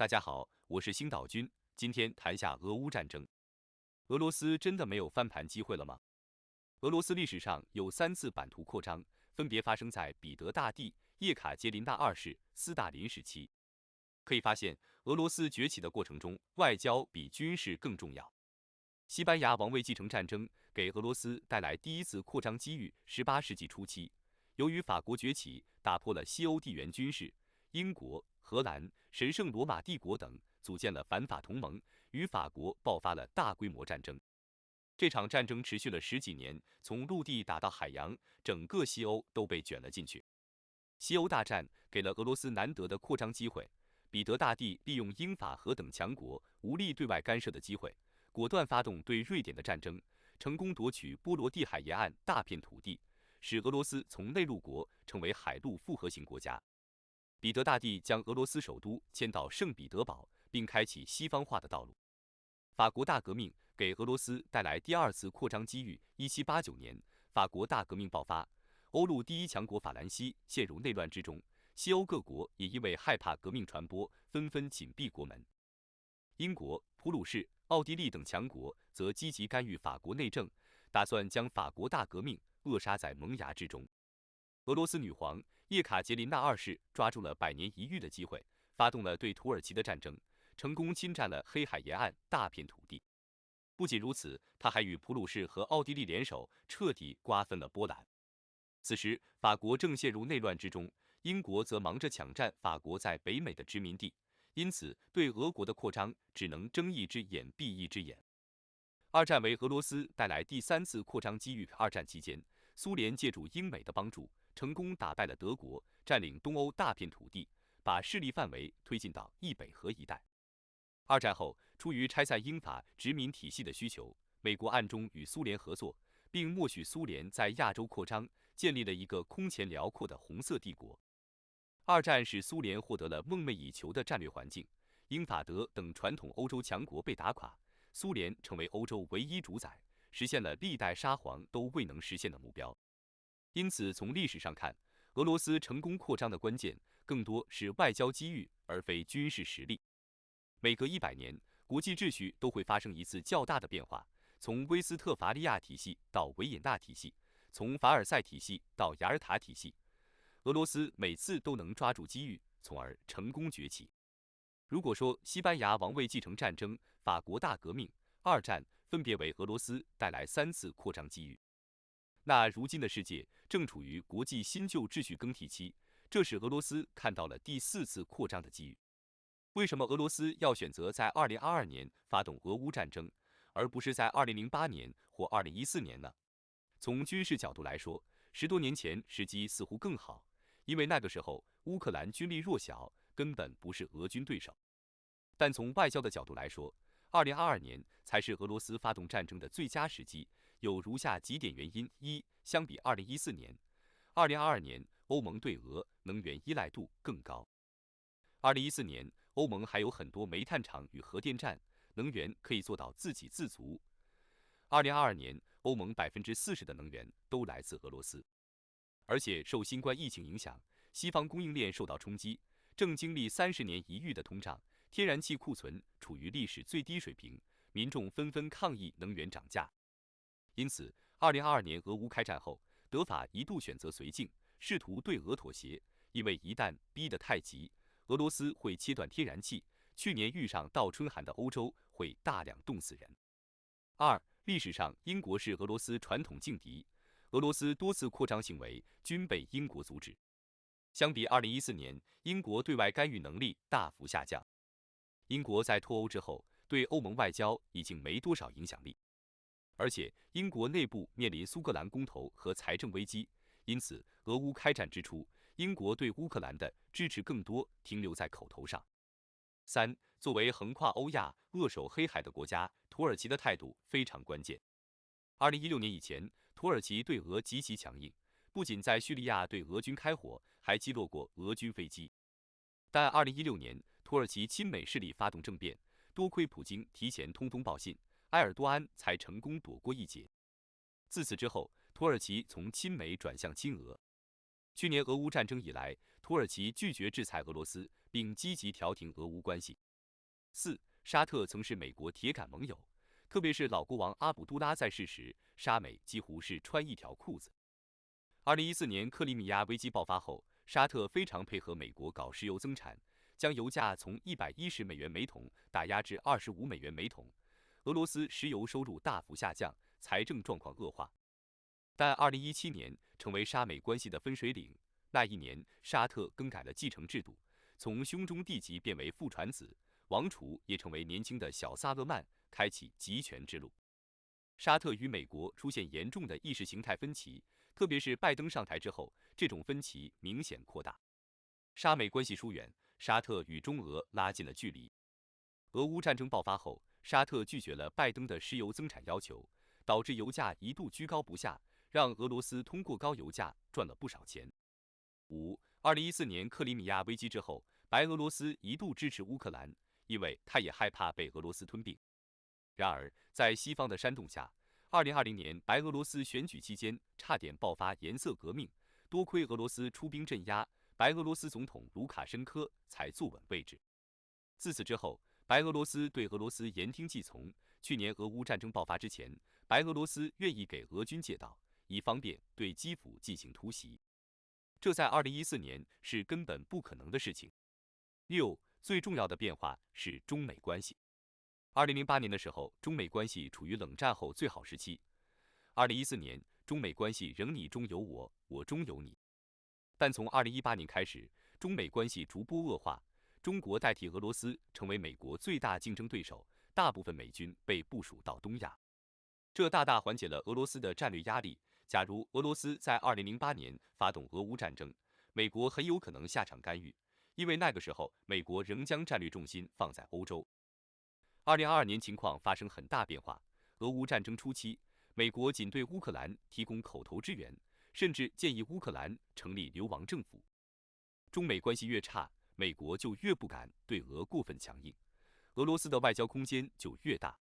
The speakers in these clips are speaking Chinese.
大家好，我是星岛君，今天谈下俄乌战争。俄罗斯真的没有翻盘机会了吗？俄罗斯历史上有3次版图扩张，分别发生在彼得大帝、叶卡捷琳娜二世、斯大林时期。可以发现，俄罗斯崛起的过程中，外交比军事更重要。西班牙王位继承战争给俄罗斯带来第一次扩张机遇。18世纪初期，由于法国崛起，打破了西欧地缘军事，英国、荷兰、神圣罗马帝国等组建了反法同盟，与法国爆发了大规模战争。这场战争持续了10几年，从陆地打到海洋，整个西欧都被卷了进去。西欧大战给了俄罗斯难得的扩张机会。彼得大帝利用英法何等强国无力对外干涉的机会，果断发动对瑞典的战争，成功夺取波罗的海沿岸大片土地，使俄罗斯从内陆国成为海陆复合型国家。彼得大帝将俄罗斯首都迁到圣彼得堡，并开启西方化的道路。法国大革命给俄罗斯带来第2次扩张机遇。1789年，法国大革命爆发，欧陆第一强国法兰西陷入内乱之中，西欧各国也因为害怕革命传播，纷纷紧闭国门。英国、普鲁士、奥地利等强国则积极干预法国内政，打算将法国大革命扼杀在萌芽之中。俄罗斯女皇叶卡捷琳娜二世抓住了百年一遇的机会，发动了对土耳其的战争，成功侵占了黑海沿岸大片土地。不仅如此，她还与普鲁士和奥地利联手，彻底瓜分了波兰。此时，法国正陷入内乱之中，英国则忙着抢占法国在北美的殖民地，因此对俄国的扩张只能睁一只眼闭一只眼。二战为俄罗斯带来第3次扩张机遇。二战期间，苏联借助英美的帮助，成功打败了德国，占领东欧大片土地，把势力范围推进到易北河一带。二战后，出于拆散英法殖民体系的需求，美国暗中与苏联合作，并默许苏联在亚洲扩张，建立了一个空前辽阔的红色帝国。二战使苏联获得了梦寐以求的战略环境，英法德等传统欧洲强国被打垮，苏联成为欧洲唯一主宰，实现了历代沙皇都未能实现的目标。因此，从历史上看，俄罗斯成功扩张的关键更多是外交机遇，而非军事实力。每隔100年，国际秩序都会发生一次较大的变化，从威斯特伐利亚体系到维也纳体系，从凡尔赛体系到雅尔塔体系，俄罗斯每次都能抓住机遇，从而成功崛起。如果说西班牙王位继承战争、法国大革命、二战分别为俄罗斯带来3次扩张机遇，那如今的世界正处于国际新旧秩序更替期，这使俄罗斯看到了第4次扩张的机遇。为什么俄罗斯要选择在2022年发动俄乌战争，而不是在2008年或2014年呢？从军事角度来说，10多年前时机似乎更好，因为那个时候乌克兰军力弱小，根本不是俄军对手。但从外交的角度来说，2022年才是俄罗斯发动战争的最佳时机，有如下几点原因：一、相比2014年，2022年欧盟对俄能源依赖度更高。2014年，欧盟还有很多煤炭厂与核电站，能源可以做到自给自足。2022年，欧盟40%的能源都来自俄罗斯，而且受新冠疫情影响，西方供应链受到冲击，正经历30年一遇的通胀，天然气库存处于历史最低水平，民众纷纷抗议能源涨价。因此，2022年俄乌开战后，德法一度选择绥靖，试图对俄妥协，因为一旦逼得太急，俄罗斯会切断天然气，去年遇上倒春寒的欧洲会大量冻死人。二、历史上英国是俄罗斯传统劲敌，俄罗斯多次扩张行为均被英国阻止。相比2014年，英国对外干预能力大幅下降。英国在脱欧之后，对欧盟外交已经没多少影响力，而且英国内部面临苏格兰公投和财政危机，因此俄乌开战之初，英国对乌克兰的支持更多停留在口头上。三、作为横跨欧亚、扼守黑海的国家，土耳其的态度非常关键。2016年以前，土耳其对俄极其强硬，不仅在叙利亚对俄军开火，还击落过俄军飞机。但2016年，土耳其亲美势力发动政变，多亏普京提前通风报信，埃尔多安才成功躲过一劫。自此之后，土耳其从亲美转向亲俄。去年俄乌战争以来，土耳其拒绝制裁俄罗斯，并积极调停俄乌关系。4. 沙特曾是美国铁杆盟友，特别是老国王阿卜杜拉在世时，沙美几乎是穿一条裤子。2014年克里米亚危机爆发后，沙特非常配合美国搞石油增产，将油价从$110每桶打压至$25每桶。俄罗斯石油收入大幅下降，财政状况恶化。但2017年成为沙美关系的分水岭。那一年，沙特更改了继承制度，从兄终弟及变为父传子，王储也成为年轻的小萨勒曼，开启集权之路。沙特与美国出现严重的意识形态分歧，特别是拜登上台之后，这种分歧明显扩大。沙美关系疏远，沙特与中俄拉近了距离。俄乌战争爆发后，沙特拒绝了拜登的石油增产要求，导致油价一度居高不下，让俄罗斯通过高油价赚了不少钱。2014年克里米亚危机之后，白俄罗斯一度支持乌克兰，因为他也害怕被俄罗斯吞并。然而，在西方的煽动下，2020年白俄罗斯选举期间差点爆发颜色革命，多亏俄罗斯出兵镇压，白俄罗斯总统卢卡申科才坐稳位置。自此之后，白俄罗斯对俄罗斯言听计从。去年俄乌战争爆发之前，白俄罗斯愿意给俄军借道，以方便对基辅进行突袭。这在2014年是根本不可能的事情。6. 最重要的变化是中美关系。2008年的时候，中美关系处于冷战后最好时期。2014年，中美关系仍你中有我，我中有你。但从2018年开始，中美关系逐步恶化，中国代替俄罗斯成为美国最大竞争对手，大部分美军被部署到东亚，这大大缓解了俄罗斯的战略压力。假如俄罗斯在2008年发动俄乌战争，美国很有可能下场干预，因为那个时候美国仍将战略重心放在欧洲。2022年情况发生很大变化，俄乌战争初期，美国仅对乌克兰提供口头支援，甚至建议乌克兰成立流亡政府。中美关系越差，美国就越不敢对俄过分强硬，俄罗斯的外交空间就越大。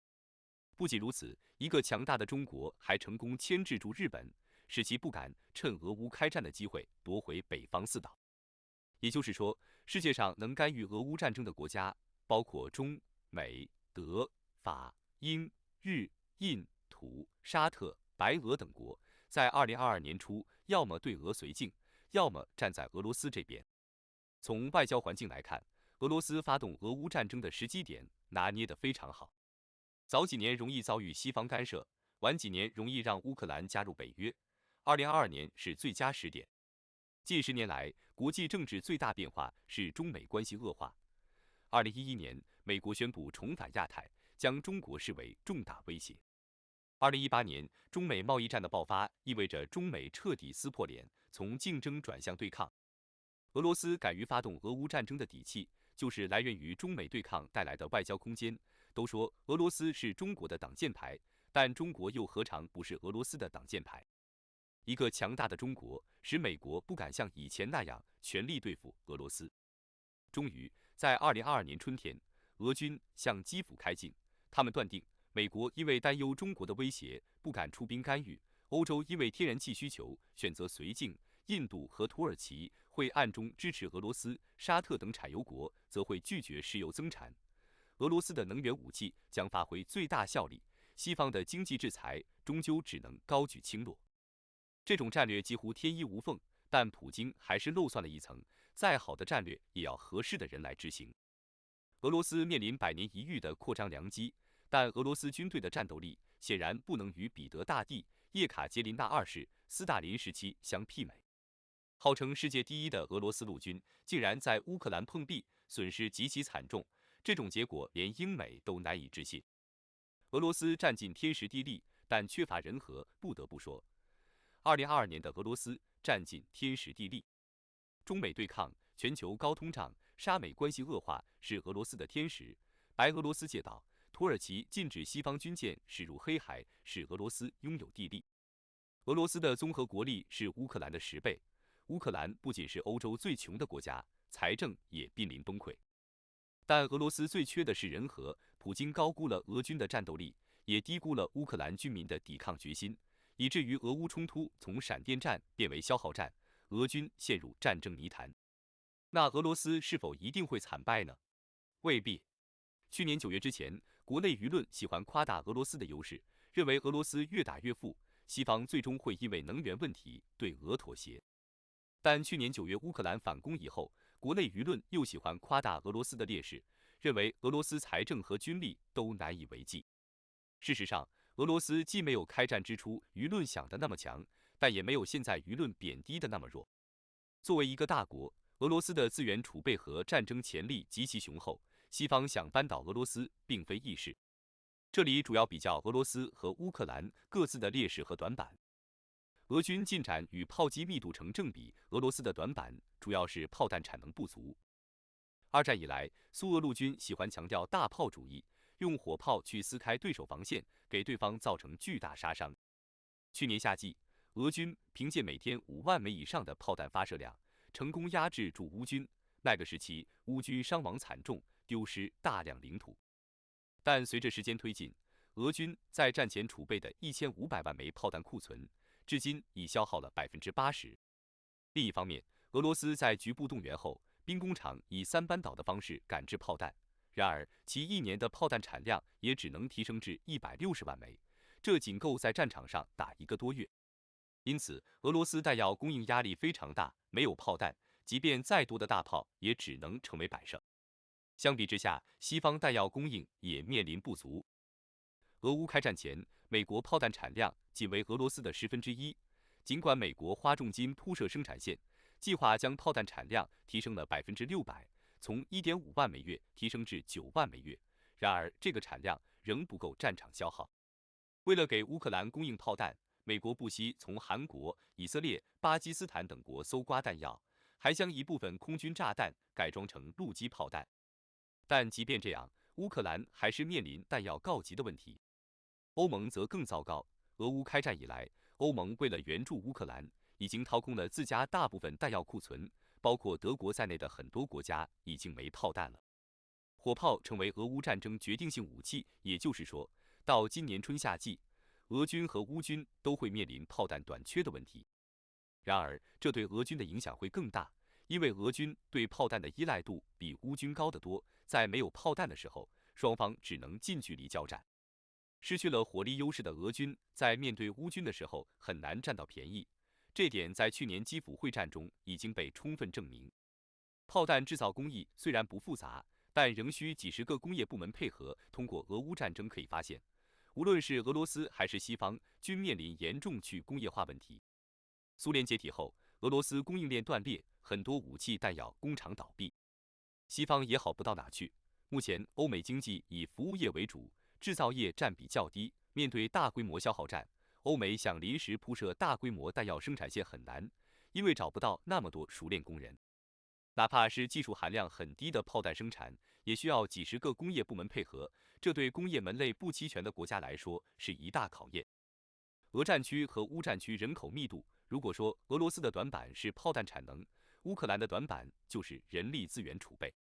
不仅如此，一个强大的中国还成功牵制住日本，使其不敢趁俄乌开战的机会夺回北方四岛。也就是说，世界上能干预俄乌战争的国家，包括中、美、德、法、英、日、印、土、沙特、白俄等国，在2022年初要么对俄绥靖，要么站在俄罗斯这边。从外交环境来看，俄罗斯发动俄乌战争的时机点拿捏得非常好。早几年容易遭遇西方干涉，晚几年容易让乌克兰加入北约。2022年是最佳时点。近10年来，国际政治最大变化是中美关系恶化。2011年，美国宣布重返亚太，将中国视为重大威胁。2018年，中美贸易战的爆发意味着中美彻底撕破脸，从竞争转向对抗。俄罗斯敢于发动俄乌战争的底气，就是来源于中美对抗带来的外交空间。都说俄罗斯是中国的挡箭牌，但中国又何尝不是俄罗斯的挡箭牌？一个强大的中国使美国不敢像以前那样全力对付俄罗斯。终于，在2022年春天，俄军向基辅开进，他们断定美国因为担忧中国的威胁，不敢出兵干预；欧洲因为天然气需求，选择绥靖；印度和土耳其会暗中支持俄罗斯；沙特等产油国则会拒绝石油增产。俄罗斯的能源武器将发挥最大效力，西方的经济制裁终究只能高举轻落。这种战略几乎天衣无缝，但普京还是漏算了一层，再好的战略也要合适的人来执行。俄罗斯面临百年一遇的扩张良机，但俄罗斯军队的战斗力显然不能与彼得大帝、叶卡捷琳娜二世、斯大林时期相媲美。号称世界第一的俄罗斯陆军竟然在乌克兰碰壁，损失极其惨重。这种结果连英美都难以置信。俄罗斯占尽天时地利，但缺乏人和。不得不说，2022年的俄罗斯占尽天时地利。中美对抗、全球高通胀、沙美关系恶化是俄罗斯的天时，白俄罗斯借道，土耳其禁止西方军舰驶入黑海，使俄罗斯拥有地利。俄罗斯的综合国力是乌克兰的10倍，乌克兰不仅是欧洲最穷的国家，财政也濒临崩溃。但俄罗斯最缺的是人和，普京高估了俄军的战斗力，也低估了乌克兰军民的抵抗决心，以至于俄乌冲突从闪电战变为消耗战，俄军陷入战争泥潭。那俄罗斯是否一定会惨败呢？未必。去年9月之前，国内舆论喜欢夸大俄罗斯的优势，认为俄罗斯越打越富，西方最终会因为能源问题对俄妥协。但去年9月乌克兰反攻以后，国内舆论又喜欢夸大俄罗斯的劣势，认为俄罗斯财政和军力都难以为继。事实上，俄罗斯既没有开战之初舆论想的那么强，但也没有现在舆论贬低的那么弱。作为一个大国，俄罗斯的资源储备和战争潜力极其雄厚，西方想扳倒俄罗斯并非易事。这里主要比较俄罗斯和乌克兰各自的劣势和短板。俄军进展与炮击密度成正比，俄罗斯的短板主要是炮弹产能不足。二战以来，苏俄陆军喜欢强调大炮主义，用火炮去撕开对手防线，给对方造成巨大杀伤。去年夏季，俄军凭借每天5万枚以上的炮弹发射量，成功压制住乌军。那个时期，乌军伤亡惨重，丢失大量领土。但随着时间推进，俄军在战前储备的1500万枚炮弹库存，至今已消耗了80%。另一方面，俄罗斯在局部动员后，兵工厂以3班倒的方式赶制炮弹，然而其1年的炮弹产量也只能提升至160万枚，这仅够在战场上打1个多月。因此，俄罗斯弹药供应压力非常大，没有炮弹，即便再多的大炮也只能成为摆设。相比之下，西方弹药供应也面临不足。俄乌开战前，美国炮弹产量仅为俄罗斯的1/10，尽管美国花重金铺设生产线，计划将炮弹产量提升了600%，从1.5万每月提升至9万每月，然而这个产量仍不够战场消耗。为了给乌克兰供应炮弹，美国不惜从韩国、以色列、巴基斯坦等国搜刮弹药，还将一部分空军炸弹改装成陆基炮弹。但即便这样，乌克兰还是面临弹药告急的问题。欧盟则更糟糕。俄乌开战以来，欧盟为了援助乌克兰，已经掏空了自家大部分弹药库存，包括德国在内的很多国家已经没炮弹了。火炮成为俄乌战争决定性武器，也就是说，到今年春夏季，俄军和乌军都会面临炮弹短缺的问题。然而，这对俄军的影响会更大，因为俄军对炮弹的依赖度比乌军高得多，在没有炮弹的时候，双方只能近距离交战。失去了火力优势的俄军在面对乌军的时候很难占到便宜，这点在去年基辅会战中已经被充分证明。炮弹制造工艺虽然不复杂，但仍需几十个工业部门配合。通过俄乌战争可以发现，无论是俄罗斯还是西方，均面临严重去工业化问题。苏联解体后，俄罗斯供应链断裂，很多武器弹药工厂倒闭，西方也好不到哪去。目前，欧美经济以服务业为主，制造业占比较低。面对大规模消耗战，欧美想临时铺设大规模弹药生产线很难，因为找不到那么多熟练工人。哪怕是技术含量很低的炮弹生产，也需要几十个工业部门配合，这对工业门类不齐全的国家来说是一大考验。俄战区和乌战区人口密度，如果说俄罗斯的短板是炮弹产能，乌克兰的短板就是人力资源储备。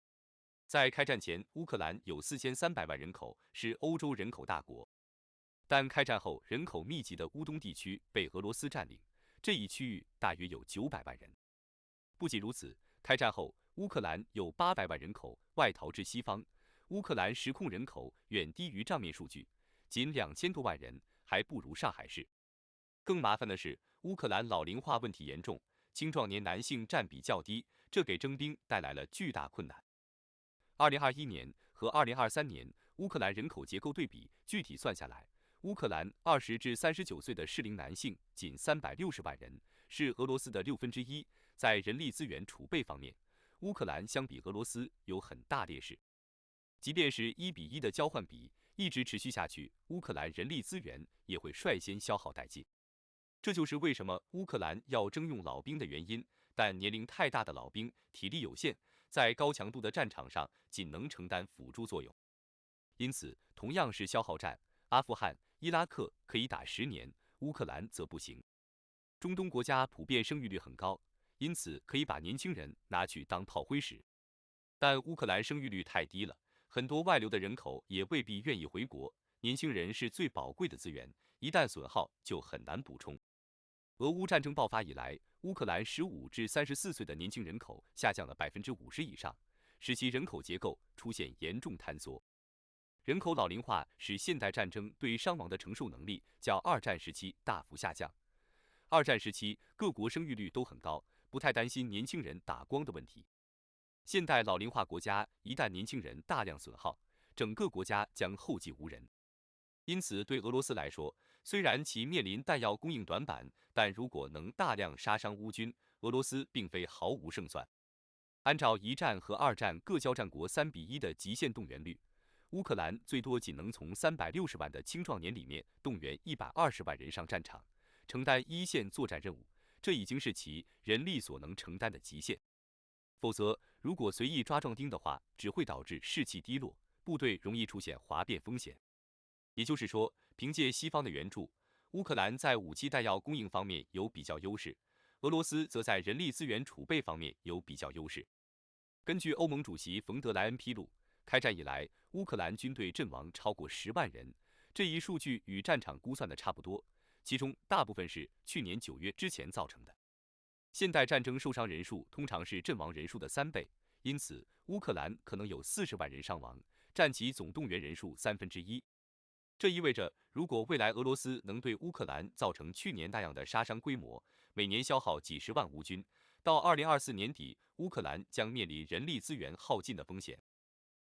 在开战前，乌克兰有4300万人口，是欧洲人口大国。但开战后，人口密集的乌东地区被俄罗斯占领，这一区域大约有900万人。不仅如此，开战后，乌克兰有800万人口外逃至西方，乌克兰实控人口远低于账面数据，仅2000多万人，还不如上海市。更麻烦的是，乌克兰老龄化问题严重，青壮年男性占比较低，这给征兵带来了巨大困难。2021年和2023年乌克兰人口结构对比，具体算下来，乌克兰20至39岁的适龄男性仅360万人，是俄罗斯的1/6。在人力资源储备方面，乌克兰相比俄罗斯有很大劣势。即便是1:1的交换比一直持续下去，乌克兰人力资源也会率先消耗殆尽。这就是为什么乌克兰要征用老兵的原因，但年龄太大的老兵体力有限，在高强度的战场上仅能承担辅助作用。因此，同样是消耗战，阿富汗、伊拉克可以打10年，乌克兰则不行。中东国家普遍生育率很高，因此可以把年轻人拿去当炮灰使。但乌克兰生育率太低了，很多外流的人口也未必愿意回国。年轻人是最宝贵的资源，一旦损耗就很难补充。俄乌战争爆发以来，乌克兰15至34岁的年轻人口下降了50%以上，使其人口结构出现严重坍缩。人口老龄化使现代战争对伤亡的承受能力较二战时期大幅下降。二战时期，各国生育率都很高，不太担心年轻人打光的问题。现代老龄化国家一旦年轻人大量损耗，整个国家将后继无人。因此，对俄罗斯来说，虽然其面临弹药供应短板，但如果能大量杀伤乌军，俄罗斯并非毫无胜算。按照一战和二战各交战国3:1的极限动员率，乌克兰最多仅能从360万的青壮年里面动员120万人上战场，承担一线作战任务，这已经是其人力所能承担的极限。否则，如果随意抓壮丁的话，只会导致士气低落，部队容易出现哗变风险。也就是说，凭借西方的援助，乌克兰在武器弹药供应方面有比较优势，俄罗斯则在人力资源储备方面有比较优势。根据欧盟主席冯德莱恩披露，开战以来，乌克兰军队阵亡超过10万人，这一数据与战场估算的差不多，其中大部分是去年9月之前造成的。现代战争受伤人数通常是阵亡人数的3倍，因此乌克兰可能有40万人伤亡，占其总动员人数1/3。这意味着，如果未来俄罗斯能对乌克兰造成去年那样的杀伤规模，每年消耗几十万乌军，到2024年底，乌克兰将面临人力资源耗尽的风险。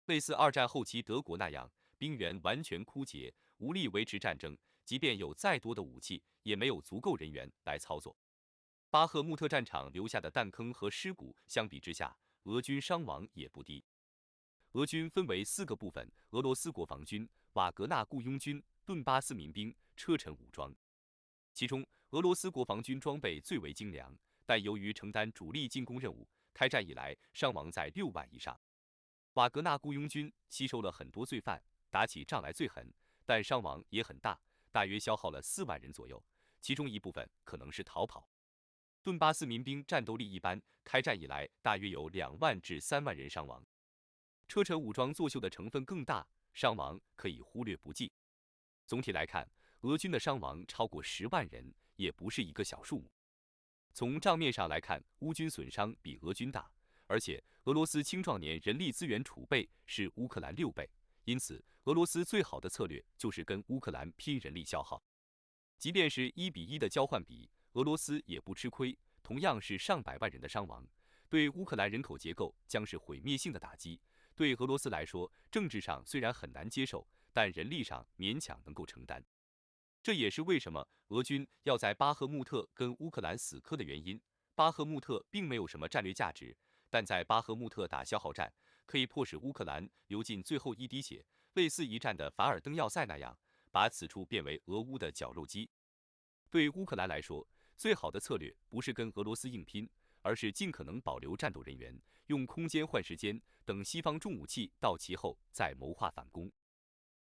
类似二战后期德国那样，兵源完全枯竭，无力维持战争，即便有再多的武器，也没有足够人员来操作。巴赫穆特战场留下的弹坑和尸骨相比之下，俄军伤亡也不低。俄军分为4个部分：俄罗斯国防军、瓦格纳雇佣军、顿巴斯民兵、车臣武装。其中，俄罗斯国防军装备最为精良，但由于承担主力进攻任务，开战以来伤亡在6万以上。瓦格纳雇佣军吸收了很多罪犯，打起仗来最狠，但伤亡也很大，大约消耗了4万人左右，其中一部分可能是逃跑。顿巴斯民兵战斗力一般，开战以来大约有2万至3万人伤亡。车臣武装作秀的成分更大，伤亡可以忽略不计。总体来看，俄军的伤亡超过10万人，也不是一个小数目。从账面上来看，乌军损伤比俄军大，而且俄罗斯青壮年人力资源储备是乌克兰6倍，因此俄罗斯最好的策略就是跟乌克兰拼人力消耗。即便是1:1的交换比，俄罗斯也不吃亏，同样是上百万人的伤亡，对乌克兰人口结构将是毁灭性的打击。对俄罗斯来说，政治上虽然很难接受，但人力上勉强能够承担。这也是为什么俄军要在巴赫穆特跟乌克兰死磕的原因。巴赫穆特并没有什么战略价值，但在巴赫穆特打消耗战，可以迫使乌克兰流尽最后一滴血，类似一战的凡尔登要塞那样，把此处变为俄乌的绞肉机。对乌克兰来说，最好的策略不是跟俄罗斯硬拼，而是尽可能保留战斗人员，用空间换时间，等西方重武器到齐后再谋划反攻。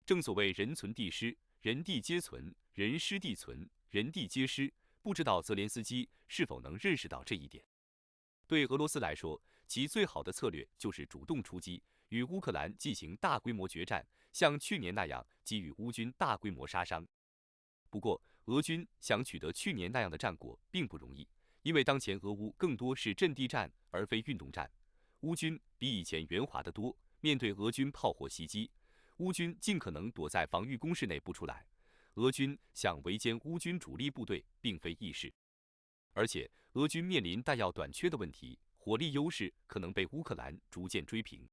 正所谓人存地失，人地皆存，人失地存，人地皆失。不知道泽连斯基是否能认识到这一点。对俄罗斯来说，其最好的策略就是主动出击，与乌克兰进行大规模决战，像去年那样给予乌军大规模杀伤。不过，俄军想取得去年那样的战果并不容易，因为当前俄乌更多是阵地战而非运动战。乌军比以前圆滑得多，面对俄军炮火袭击，乌军尽可能躲在防御工事内不出来。俄军想围歼乌军主力部队并非易事，而且俄军面临弹药短缺的问题，火力优势可能被乌克兰逐渐追平。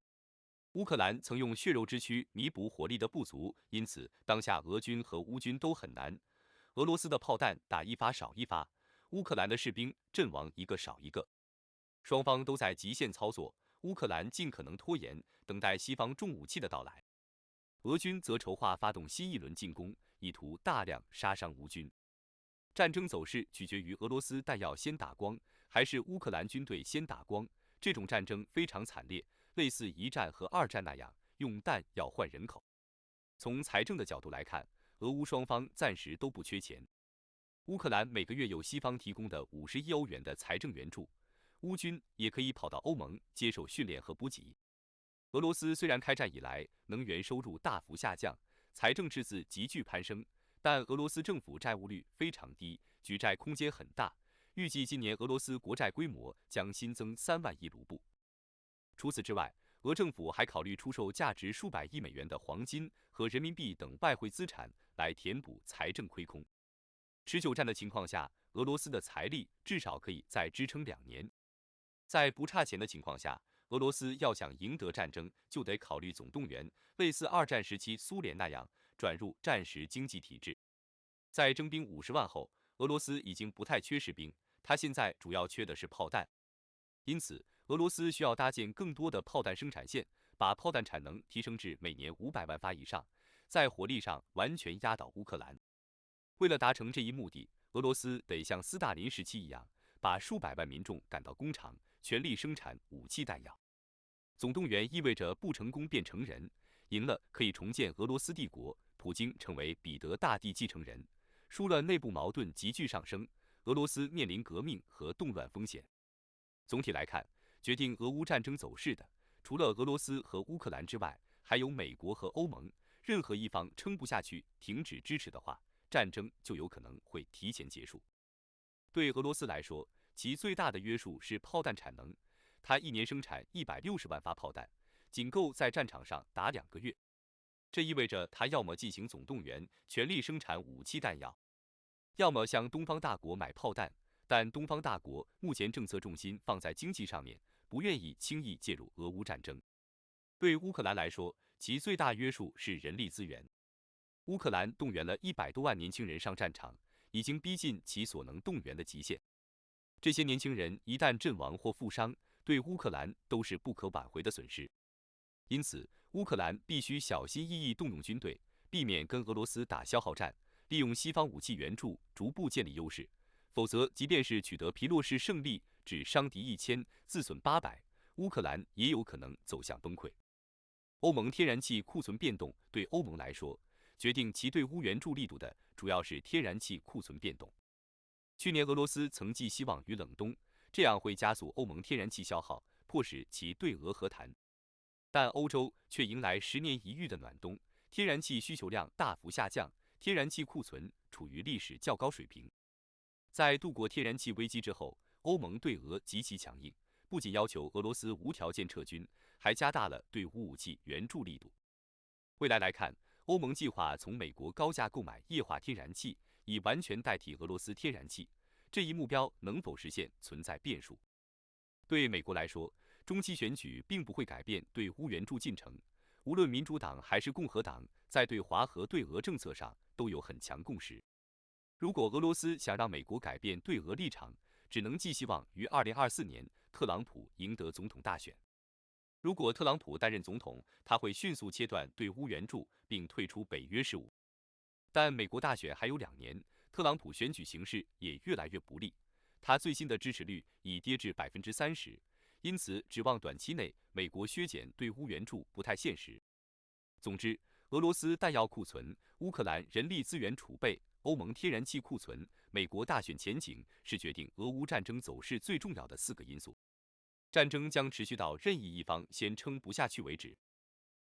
乌克兰曾用血肉之躯弥补火力的不足，因此当下俄军和乌军都很难。俄罗斯的炮弹打一发少一发，乌克兰的士兵阵亡一个少一个，双方都在极限操作。乌克兰尽可能拖延，等待西方重武器的到来；俄军则筹划发动新一轮进攻，意图大量杀伤乌军。战争走势取决于俄罗斯弹药先打光，还是乌克兰军队先打光。这种战争非常惨烈，类似一战和二战那样，用弹药换人口。从财政的角度来看，俄乌双方暂时都不缺钱。乌克兰每个月有西方提供的50亿欧元的财政援助，乌军也可以跑到欧盟接受训练和补给。俄罗斯虽然开战以来能源收入大幅下降，财政赤字急剧攀升，但俄罗斯政府债务率非常低，举债空间很大。预计今年俄罗斯国债规模将新增3万亿卢布。除此之外，俄政府还考虑出售价值数百亿美元的黄金和人民币等外汇资产来填补财政亏空。持久战的情况下，俄罗斯的财力至少可以再支撑2年。在不差钱的情况下，俄罗斯要想赢得战争，就得考虑总动员，类似二战时期苏联那样转入战时经济体制。在征兵50万后，俄罗斯已经不太缺士兵，它现在主要缺的是炮弹。因此，俄罗斯需要搭建更多的炮弹生产线，把炮弹产能提升至每年500万发以上，在火力上完全压倒乌克兰。为了达成这一目的，俄罗斯得像斯大林时期一样，把数百万民众赶到工厂，全力生产武器弹药。总动员意味着不成功便成仁，赢了可以重建俄罗斯帝国，普京成为彼得大帝继承人；输了内部矛盾急剧上升，俄罗斯面临革命和动乱风险。总体来看，决定俄乌战争走势的，除了俄罗斯和乌克兰之外，还有美国和欧盟。任何一方撑不下去，停止支持的话，战争就有可能会提前结束。对俄罗斯来说，其最大的约束是炮弹产能，它一年生产160万发炮弹，仅够在战场上打2个月。这意味着它要么进行总动员，全力生产武器弹药，要么向东方大国买炮弹。但东方大国目前政策重心放在经济上面，不愿意轻易介入俄乌战争。对乌克兰来说，其最大约束是人力资源。乌克兰动员了100多万年轻人上战场，已经逼近其所能动员的极限。这些年轻人一旦阵亡或负伤，对乌克兰都是不可挽回的损失。因此，乌克兰必须小心翼翼动用军队，避免跟俄罗斯打消耗战，利用西方武器援助逐步建立优势。否则，即便是取得皮洛士胜利，只伤敌1000，自损800，乌克兰也有可能走向崩溃。欧盟天然气库存变动对欧盟来说，决定其对乌援助力度的主要是天然气库存变动。去年俄罗斯曾寄希望于冷冻，这样会加速欧盟天然气消耗，迫使其对俄和谈。但欧洲却迎来10年一遇的暖冬，天然气需求量大幅下降，天然气库存处于历史较高水平。在度过天然气危机之后，欧盟对俄极其强硬，不仅要求俄罗斯无条件撤军，还加大了对乌武器援助力度。未来来看，欧盟计划从美国高价购买液化天然气，以完全代替俄罗斯天然气。这一目标能否实现，存在变数。对美国来说，中期选举并不会改变对乌援助进程。无论民主党还是共和党，在对华和对俄政策上都有很强共识。如果俄罗斯想让美国改变对俄立场，只能寄希望于2024年特朗普赢得总统大选。如果特朗普担任总统，他会迅速切断对乌援助，并退出北约事务。但美国大选还有2年，特朗普选举形势也越来越不利，他最新的支持率已跌至30%，因此指望短期内美国削减对乌援助不太现实。总之，俄罗斯弹药库存、乌克兰人力资源储备、欧盟天然气库存、美国大选前景是决定俄乌战争走势最重要的4个因素。战争将持续到任意一方先撑不下去为止。